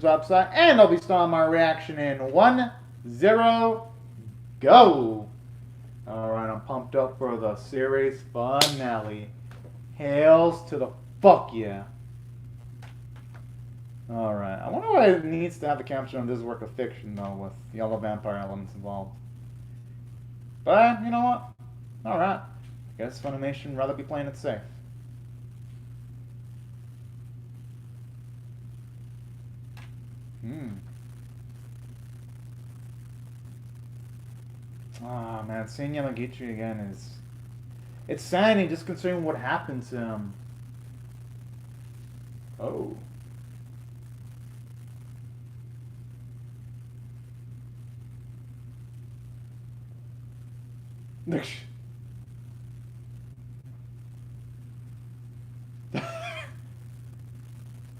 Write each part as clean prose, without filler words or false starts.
website, and I'll be starting my reaction in 1-0, go! Alright, I'm pumped up for the series finale. Hails to the fuck yeah. Alright, I wonder why it needs to have a caption on this work of fiction, though, with yellow vampire elements involved. But, you know what? Alright. Guess Funimation would rather be playing it safe. Ah, man, seeing Yamagichi again is... It's saddening just considering what happened to him. Oh.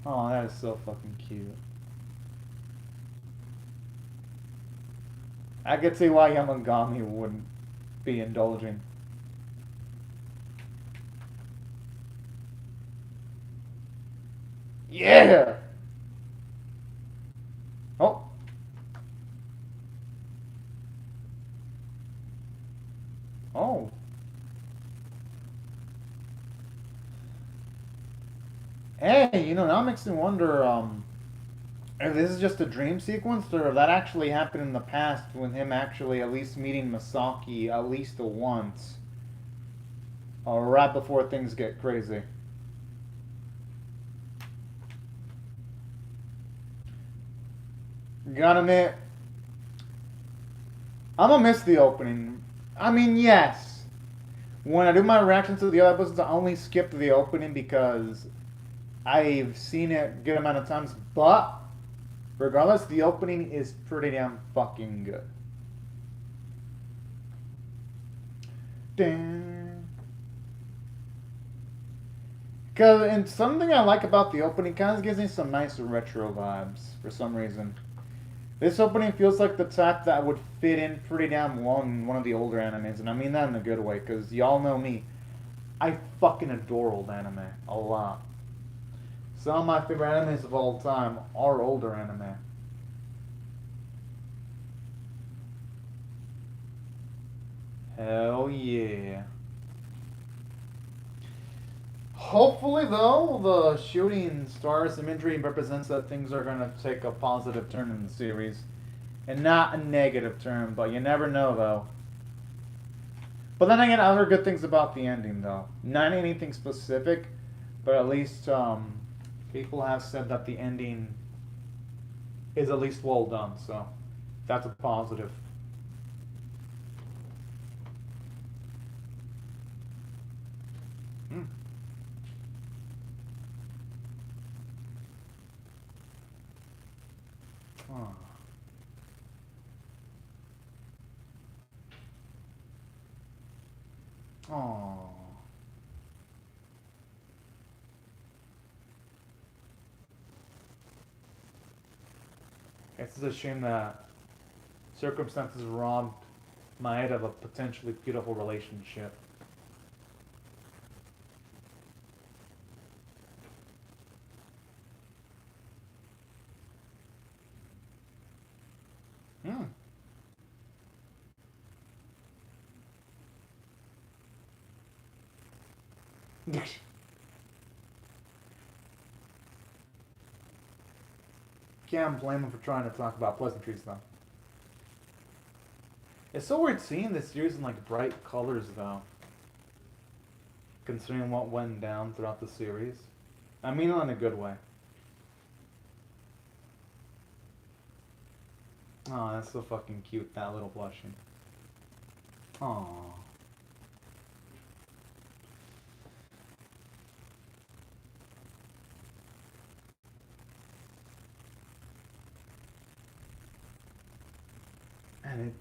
Oh, that is so fucking cute. I could see why Yamagami wouldn't be indulging. Yeah! Oh. Oh. Hey, you know, now it makes me wonder, if this is just a dream sequence, or if that actually happened in the past with him actually at least meeting Masaki at least once. Right before things get crazy. Gotta admit, I'm gonna miss the opening. I mean, yes. When I do my reactions to the other episodes, I only skip the opening because I've seen it a good amount of times. But, regardless, the opening is pretty damn fucking good. Because, and something I like about the opening kind of gives me some nice retro vibes for some reason. This opening feels like the type that would fit in pretty damn well in one of the older animes, and I mean that in a good way, because y'all know me. I fucking adore old anime a lot. Some of my favorite animes of all time are older anime. Hell yeah. Hopefully, though, the shooting stars imagery represents that things are going to take a positive turn in the series. And not a negative turn, but you never know, though. But then again, I heard good things about the ending, though. Not anything specific, but at least people have said that the ending is at least well done, so that's a positive. Hmm. Oh. Oh. It's a shame that circumstances robbed Maeda of a potentially beautiful relationship. Hmm. Can't blame him for trying to talk about pleasantries, though. It's so weird seeing this series in like bright colors, though. Considering what went down throughout the series. I mean, in a good way. Oh, that's so fucking cute, that little blushing. Aww. And it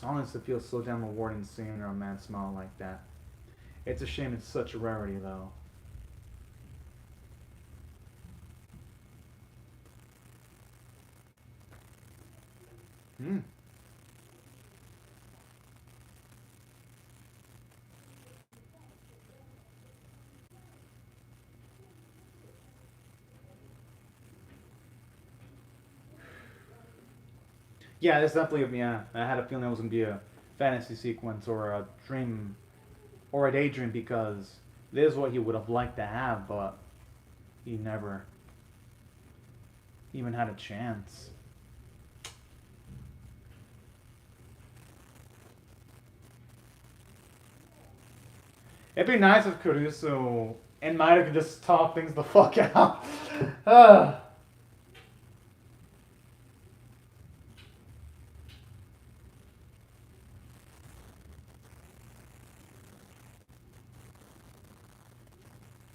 honestly feels so damn rewarding seeing a man smile like that. It's a shame it's such a rarity, though. Hmm. Yeah, it's definitely, yeah. I had a feeling it was gonna be a fantasy sequence or a dream or a daydream because this is what he would have liked to have, but he never even had a chance. It'd be nice if Kurusu and Maida could just talk things the fuck out. Ah.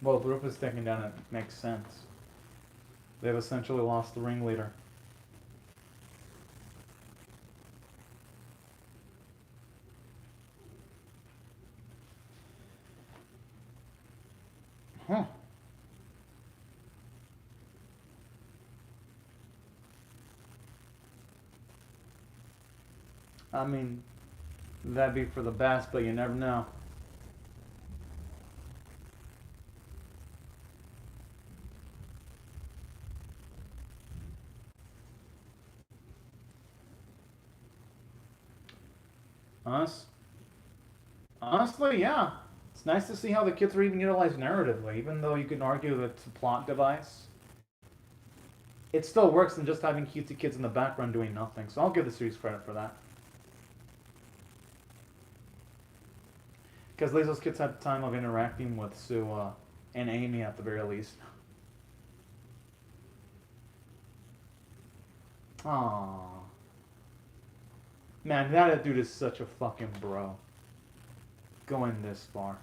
Well, if Rufus taken down, it makes sense. They've essentially lost the ringleader. Huh. I mean, that'd be for the best, but you never know. Honest, honestly, yeah. It's nice to see how the kids are even utilized narratively, even though you can argue that it's a plot device. It still works than just having cutesy kids in the background doing nothing, so I'll give the series credit for that. Because at least those kids had time of interacting with Sue and Amy at the very least. Aww. Man, that dude is such a fucking bro. Going this far.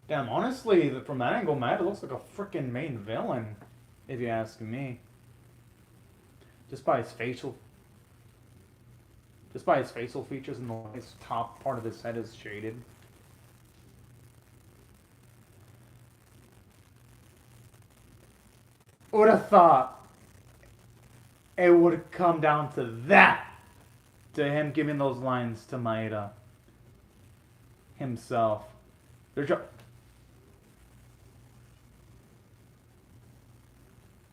Damn, honestly, from that angle, Matt looks like a freaking main villain, if you ask me. Just by his facial, just by his facial features and the way his top part of his head is shaded. Would have thought it would come down to that, to him giving those lines to Maeda himself. They're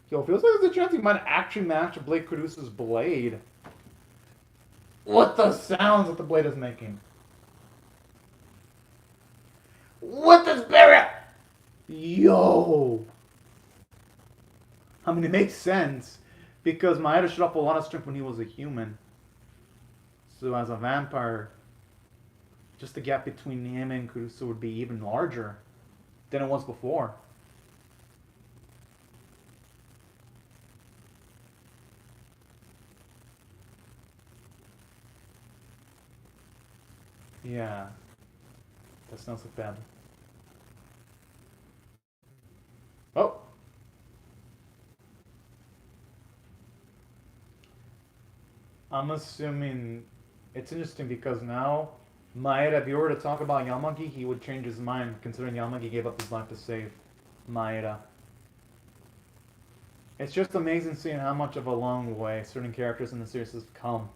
Yo, feels like there's a chance he might actually match Blade Caduceus' blade. What the sounds that the blade is making? What the spirit? Yo! I mean, it makes sense because Maeda showed up a lot of strength when he was a human. So as a vampire, just the gap between him and Caduceus would be even larger than it was before. Yeah, that sounds like bad. Oh! I'm assuming it's interesting because now Maeda, if you were to talk about Yamagi, he would change his mind considering Yamagi gave up his life to save Maeda. It's just amazing seeing how much of a long way certain characters in the series have come.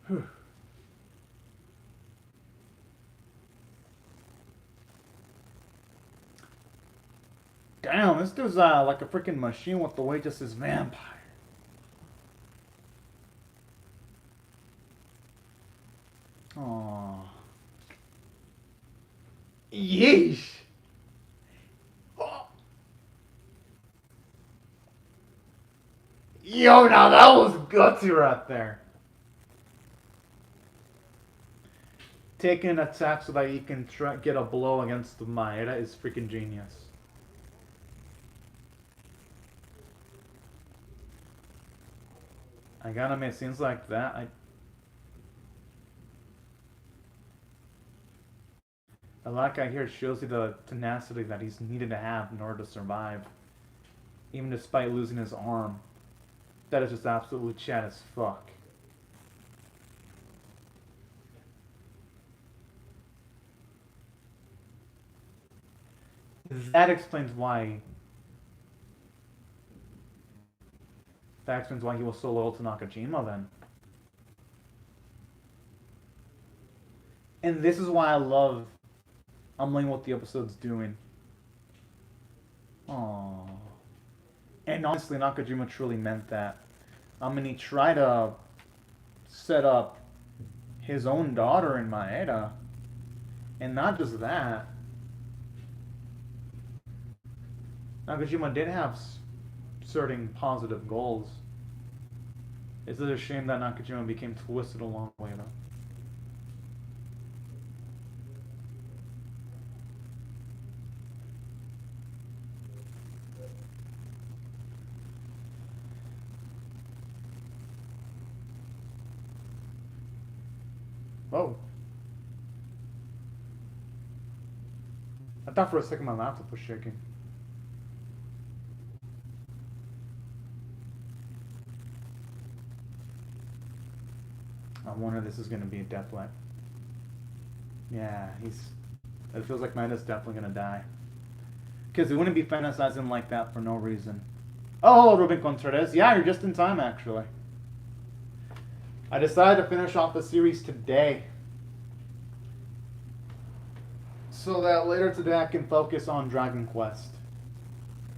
Whew. Damn, this dude's like a freaking machine with the way just his vampire. Aww. Yeesh. Oh. Yo, now that was gutsy right there. Taking an attack so that you can get a blow against the Maeda is freaking genius. I gotta admit, scenes like that, like I hear it shows you the tenacity that he's needed to have in order to survive. Even despite losing his arm. That is just absolutely chat as fuck. That explains why That explains why he was so loyal to Nakajima then. And this is why I love what the episode's doing. Aww. And honestly, Nakajima truly meant that. He tried to set up his own daughter in Maeda. And not just that. Nakajima did have certain positive goals. It's a shame that Nakajima became twisted along the way, though. Oh. I thought for a second my laptop was shaking. I wonder if this is going to be a deathlight. Yeah, it feels like Maeda's definitely going to die. Because he wouldn't be fantasizing like that for no reason. Oh, hello, Ruben Contreras. Yeah, you're just in time, actually. I decided to finish off the series today. So that later today I can focus on Dragon Quest.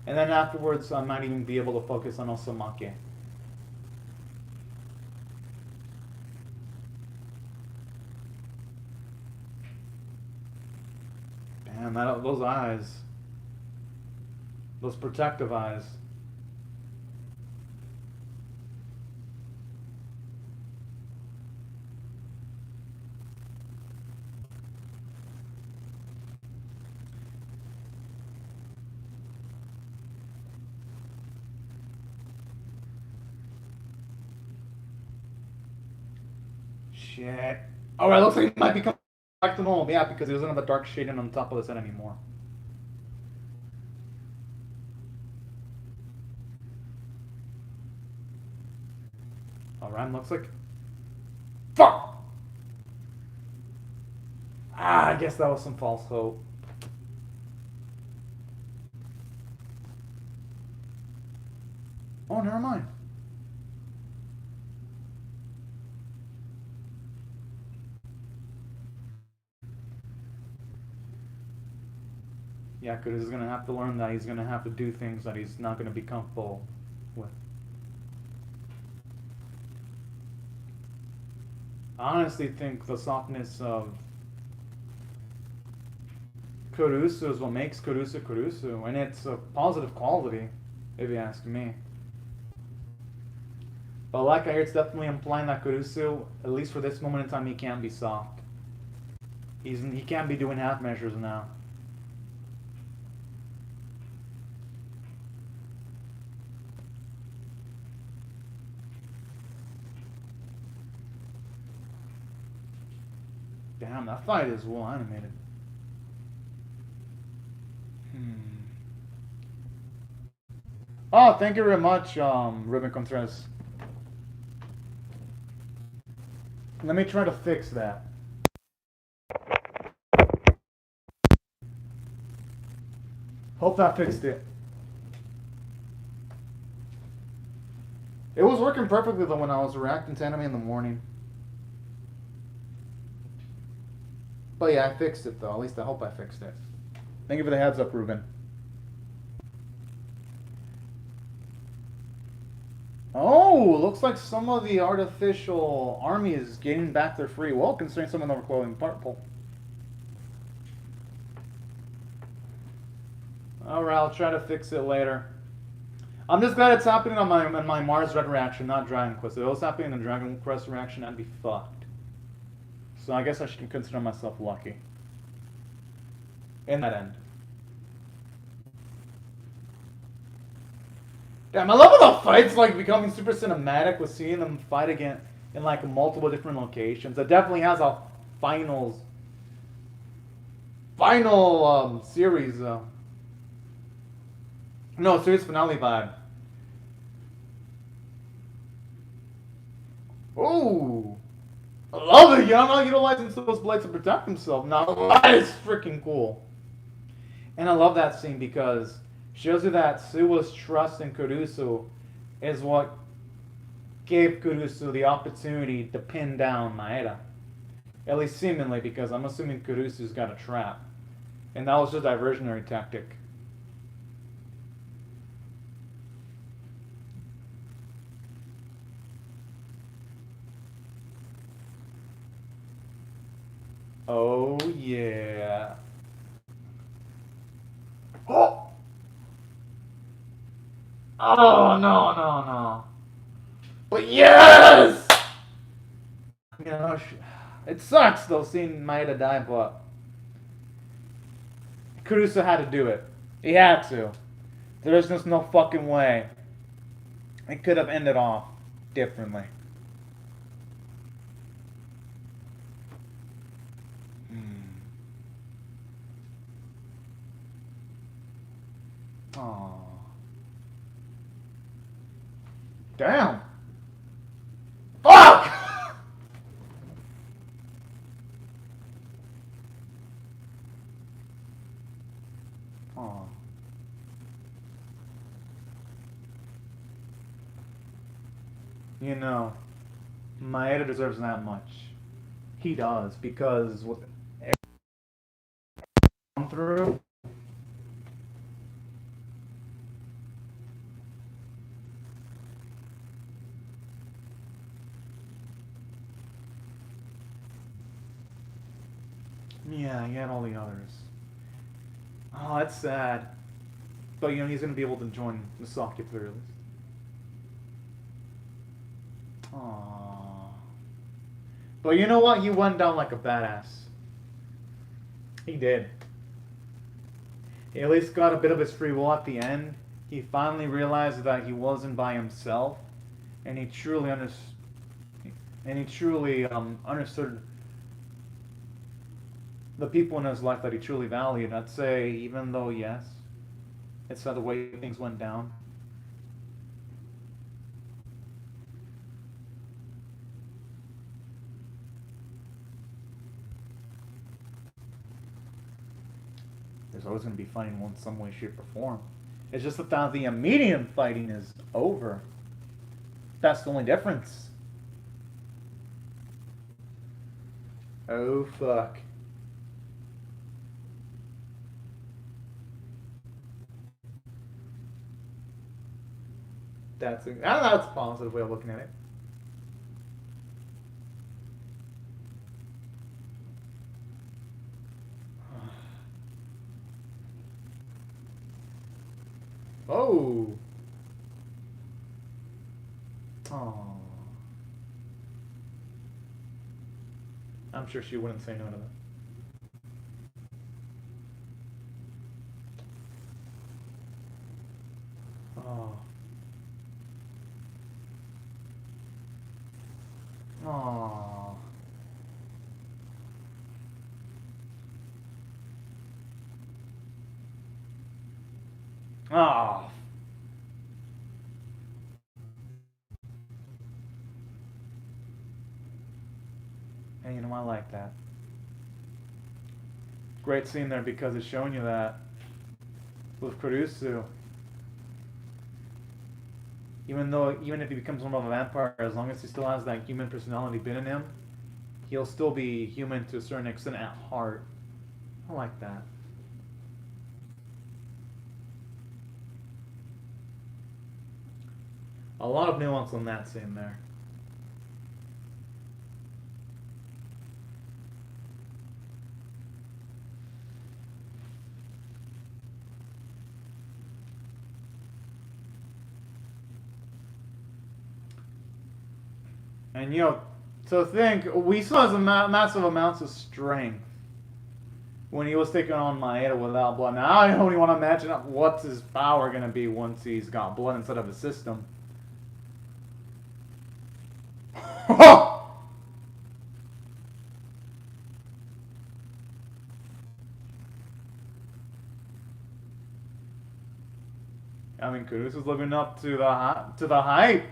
And then afterwards I might even be able to focus on Osamake. Damn, those eyes. Those protective eyes. Shit. Alright, looks like he might become back to normal. Yeah, because he doesn't have a dark shading on top of his head anymore. Alright, looks like... Fuck! I guess that was some false hope. Oh, never mind. Yeah, because he's going to have to learn that he's going to have to do things that he's not going to be comfortable with. I honestly think the softness of Kurusu is what makes Kurusu Kurusu, and it's a positive quality, if you ask me. But like I hear, it's definitely implying that Kurusu, at least for this moment in time, he can be soft. He can't be doing half measures now. Damn, that fight is well animated. Oh, thank you very much, Ruben Contreras. Let me try to fix that. Hope that fixed it. It was working perfectly though when I was reacting to anime in the morning. But yeah, I fixed it though. At least I hope I fixed it. Thank you for the heads up, Ruben. Oh, looks like some of the artificial army is getting back their free will, considering some of them are glowing purple. Alright, I'll try to fix it later. I'm just glad it's happening on my Mars Red reaction, not Dragon Quest. If it was happening in Dragon Quest reaction, I'd be fucked. So I guess I should consider myself lucky. In that end. Damn, I love how the fight's like becoming super cinematic with seeing them fight again in like multiple different locations. It definitely has a final series no, series finale vibe. Ooh. I love it! Yama utilizing those blades to protect himself. Now that is freaking cool. And I love that scene because it shows you that Suwa's trust in Kurusu is what gave Kurusu the opportunity to pin down Maeda. At least seemingly, because I'm assuming Kurusu's got a trap. And that was just a diversionary tactic. Oh, yeah. Oh! Oh, no, no, no. But yes! You know, it sucks, though, seeing Maeda die, but Kurusu had to do it. He had to. There's just no fucking way. It could have ended off differently. Aww. Damn. Fuck! Aww. You know, Maeda deserves that much. He does, because what gone through. Yeah, he had all the others. Oh, that's sad. But you know, he's gonna be able to join Misaki at the very least. Aww. But you know what? He went down like a badass. He did. He at least got a bit of his free will at the end. He finally realized that he wasn't by himself, and he truly understood. Understood the people in his life that he truly valued. I'd say, even though yes, it's not the way things went down. There's always going to be fighting in some way, shape, or form. It's just that the immediate fighting is over. That's the only difference. Oh, fuck. That's a positive way of looking at it. Oh. Oh. I'm sure she wouldn't say no to that. Oh. Oh. Oh. Hey, you know, I like that. Great scene there because it's showing you that with Kurusu, even if he becomes one of a vampire, as long as he still has that human personality bit in him, he'll still be human to a certain extent at heart. I like that. A lot of nuance on that scene there. And you know, to think, we saw his massive amounts of strength when he was taking on Maeda without blood. Now I only want to imagine what's his power going to be once he's got blood inside of his system. I mean, Kurusu's living up to the hype.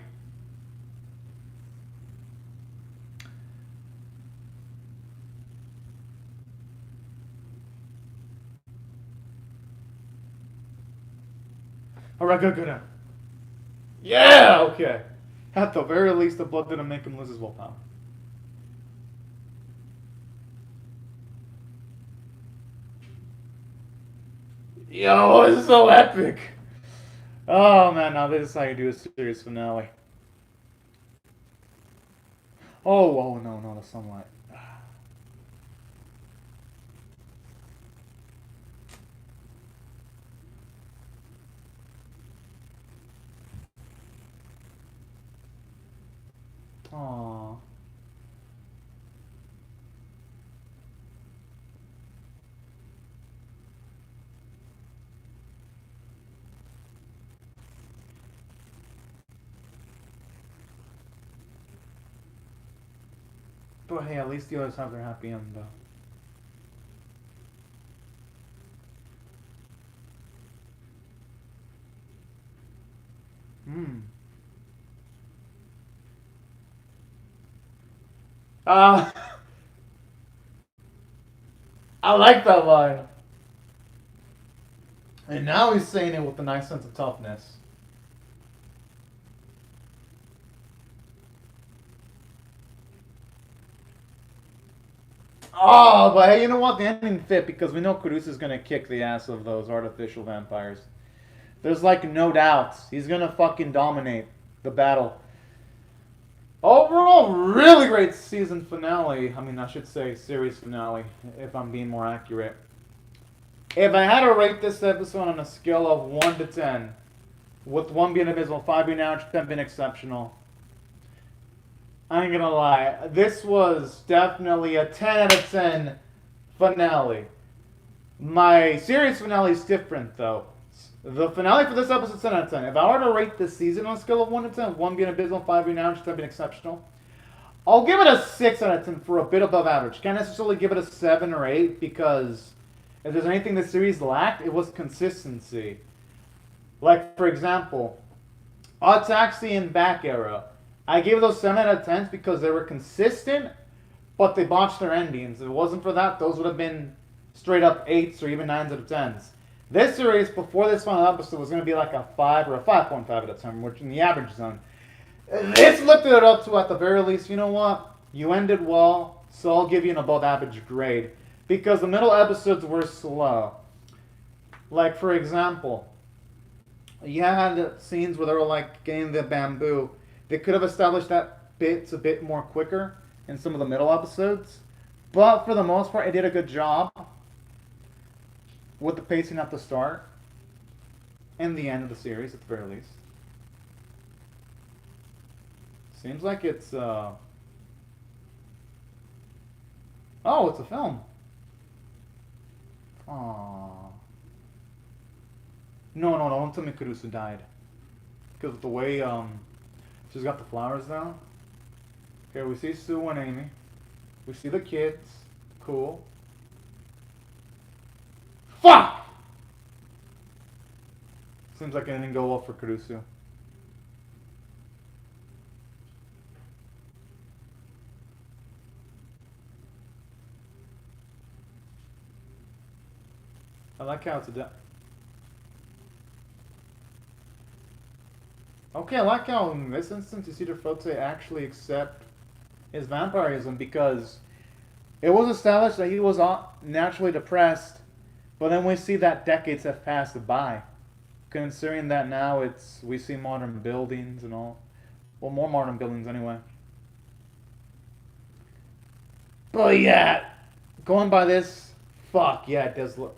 Alright, good. Yeah, okay. At the very least, the blood didn't make him lose his willpower. Yo, this is so epic! Oh man, now this is how you do a series finale. Oh no, the sunlight. Aww. But hey, at least the others have their happy end, though. Hmm. Uh, I like that line. And now he's saying it with a nice sense of toughness. Oh, but hey, you know what? The ending fit because we know Kurusu's gonna kick the ass of those artificial vampires. There's like no doubts. He's gonna fucking dominate the battle. Overall, really great season finale. I mean, I should say series finale, if I'm being more accurate. If I had to rate this episode on a scale of 1 to 10, with 1 being abysmal, 5 being average, 10 being exceptional, I ain't gonna lie. This was definitely a 10 out of 10 finale. My series finale is different, though. The finale for this episode is 10 out of 10. If I were to rate this season on a scale of 1 to 10, 1 being abysmal, 5 being average, 10 being exceptional, I'll give it a 6 out of 10 for a bit above average. Can't necessarily give it a 7 or 8 because if there's anything this series lacked, it was consistency. Like, for example, Odd Taxi and Back Arrow. I gave those 7 out of 10s because they were consistent, but they botched their endings. If it wasn't for that, those would have been straight up 8s or even 9s out of 10s. This series, before this final episode, was going to be like a 5 or a 5.5 out of 10, which in the average zone. This lifted it up to, at the very least, you know what? You ended well, so I'll give you an above average grade. Because the middle episodes were slow. Like, for example, you had scenes where they were like getting the bamboo. They could have established that bits a bit more quicker in some of the middle episodes. But for the most part, it did a good job with the pacing at the start and the end of the series, at the very least. Seems like it's, oh, it's a film. Aww. No, don't tell me Kurusu died. Because of the way, she's got the flowers now. Okay, we see Sue and Amy. We see the kids. Cool. Fuck! Seems like it didn't go well for Kurusu. I like how it's a... Okay, I like how in this instance you see Furote actually accept his vampirism because it was established that he was naturally depressed, but then we see that decades have passed by. Considering that now we see modern buildings and all. Well, more modern buildings anyway. But yeah, going by this, fuck yeah, it does look...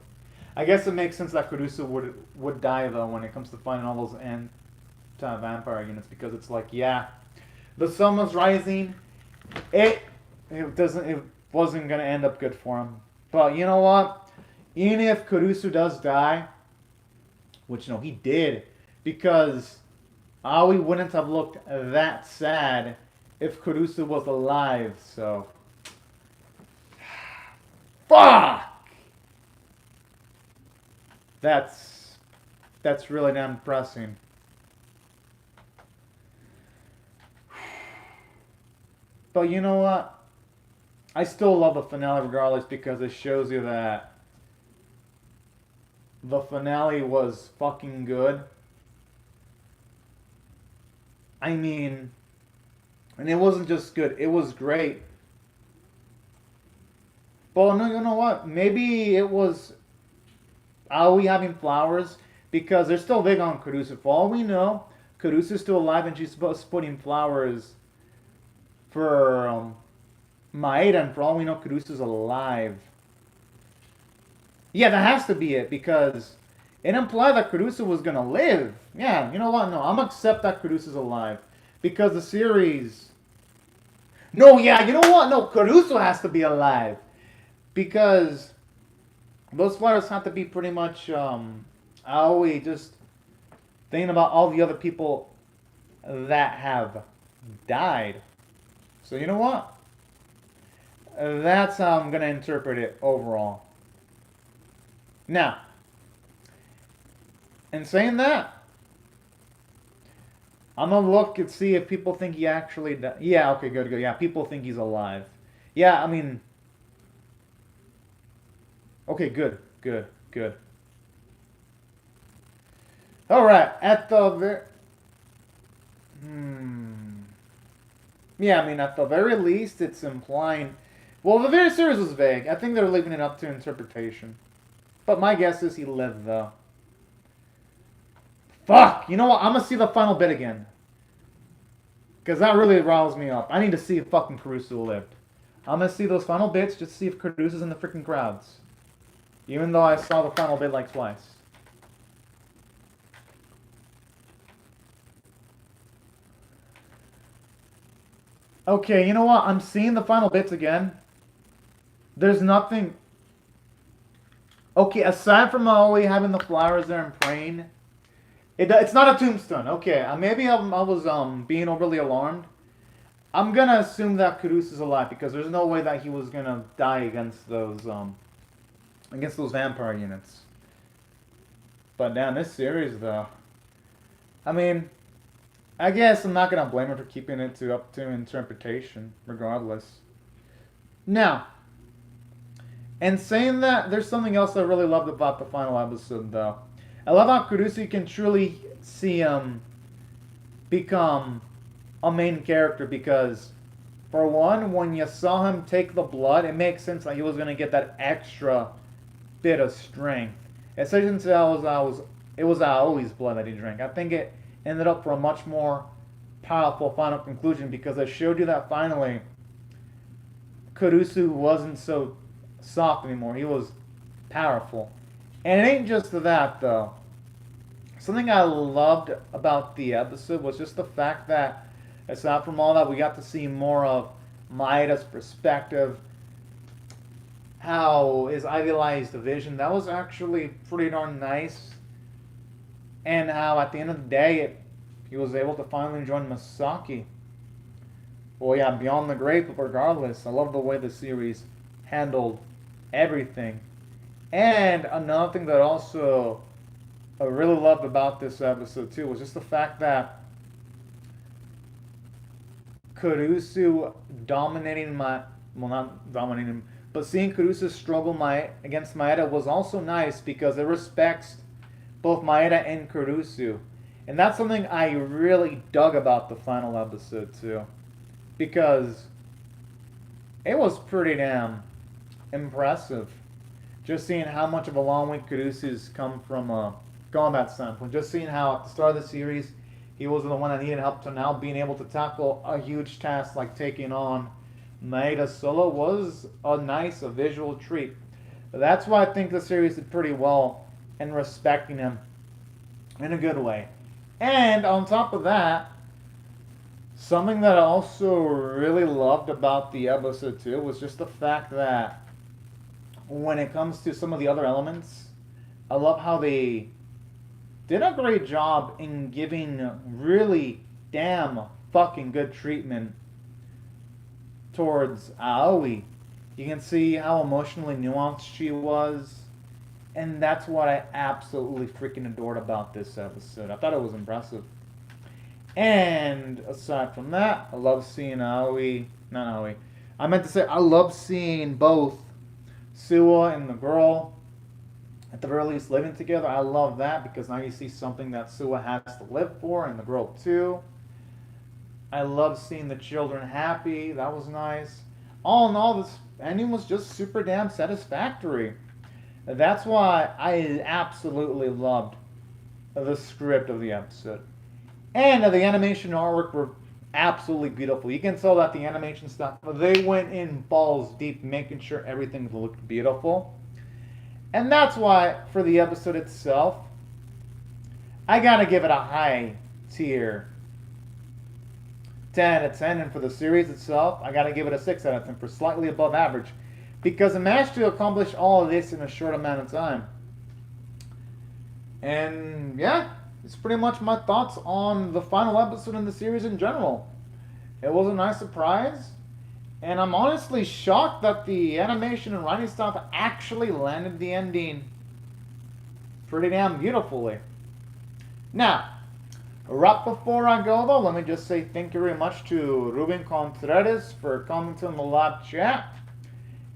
I guess it makes sense that Kurusu would die though when it comes to finding all those anti-vampire units because it's like, yeah, the sun was rising. It wasn't gonna end up good for him. But you know what? Even if Kurusu does die, which you know he did, because Aoi wouldn't have looked that sad if Kurusu was alive. So, fuck. That's really damn depressing. But you know what? I still love the finale regardless because it shows you that the finale was fucking good. I mean, And it wasn't just good, it was great. But no, you know what? Maybe it was Aoi having flowers because they're still big on Caruso. For all we know, Caruso's still alive and she's supposed to putting flowers for Maeda, and for all we know, Caruso's alive. Yeah, that has to be it because it implied that Caruso was gonna live. Yeah, you know what? No, I'm gonna accept that Caruso's alive because the series. No, yeah, you know what? No, Caruso has to be alive because those flowers have to be pretty much Aoi just thinking about all the other people that have died. So you know what? That's how I'm gonna interpret it overall. Now, in saying that, I'm gonna look and see if people think he actually died. Yeah, okay, good, good. Yeah, people think he's alive. Yeah, I mean, okay, good, good, good. All right, at the very, yeah, I mean, at the very least, it's implying. Well, the very series was vague. I think they're leaving it up to interpretation. But my guess is he lived, though. Fuck! You know what? I'm gonna see the final bit again. Because that really riles me up. I need to see if fucking Caruso lived. I'm gonna see those final bits just to see if Caruso's in the freaking crowds. Even though I saw the final bit like twice. Okay, you know what? I'm seeing the final bits again. There's nothing. Okay, aside from Aoi having the flowers there and praying, it's not a tombstone. Okay, maybe I was being overly alarmed. I'm gonna assume that Caruso's alive because there's no way that he was gonna die against those vampire units. But damn, this series though. I mean, I guess I'm not gonna blame her for keeping it up to interpretation, regardless. Now, and saying that, there's something else I really loved about the final episode, though. I love how Caruso can truly see him become a main character because, for one, when you saw him take the blood, it makes sense that he was going to get that extra bit of strength. Especially since it was Aoi's blood that he drank. I think it ended up for a much more powerful final conclusion because it showed you that finally Caruso wasn't so soft anymore. He was powerful. And it ain't just that, though. Something I loved about the episode was just the fact that, aside from all that, we got to see more of Maeda's perspective, how his idealized vision. That was actually pretty darn nice. And how, at the end of the day, he was able to finally join Masaki. Well, yeah, beyond the grave, but regardless, I love the way the series handled everything. And another thing that also I really loved about this episode too was just the fact that Caruso dominating not dominating him, but seeing Caruso struggle against Maeda was also nice because it respects both Maeda and Caruso. And that's something I really dug about the final episode too. Because it was pretty damn impressive. Just seeing how much of a long way Caruso's come from a combat standpoint. Just seeing how at the start of the series he was the one that needed help to now being able to tackle a huge task like taking on Maeda solo was a visual treat. That's why I think the series did pretty well in respecting him in a good way. And on top of that, something that I also really loved about the episode too was just the fact that when it comes to some of the other elements, I love how they did a great job in giving really damn fucking good treatment towards Aoi. You can see how emotionally nuanced she was, and that's what I absolutely freaking adored about this episode. I thought it was impressive. And aside from that, I love seeing Aoi. Not Aoi. I meant to say I love seeing both Suwa and the girl at the very least living together. I love that because now you see something that Suwa has to live for and the girl too. I love seeing the children happy. That was nice. All in all, this ending was just super damn satisfactory. That's why I absolutely loved the script of the episode. And the animation artwork were absolutely beautiful. You can tell that the animation stuff, they went in balls deep making sure everything looked beautiful. And that's why, for the episode itself, I gotta give it a high tier 10 out of 10. And for the series itself, I gotta give it a 6 out of 10 for slightly above average. Because it managed to accomplish all of this in a short amount of time. And yeah, it's pretty much my thoughts on the final episode in the series in general. It was a nice surprise, and I'm honestly shocked that the animation and writing stuff actually landed the ending pretty damn beautifully. Now, right before I go though, let me just say thank you very much to Ruben Contreras for commenting on the live chat.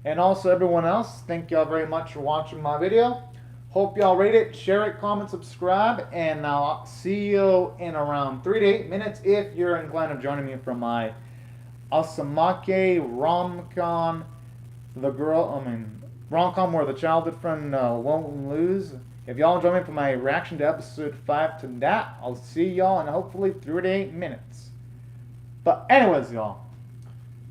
And also everyone else, thank y'all very much for watching my video. Hope y'all rate it, share it, comment, subscribe, and I'll see you in around 3 to 8 minutes if you're inclined to joining me for my Asamake rom-com, rom-com where the childhood friend won't lose. If y'all join me for my reaction to episode 5 to that, I'll see y'all in hopefully 3 to 8 minutes. But anyways, y'all,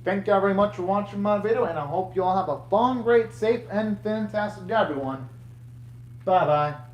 thank y'all very much for watching my video, and I hope y'all have a fun, great, safe, and fantastic day, everyone. Bye-bye.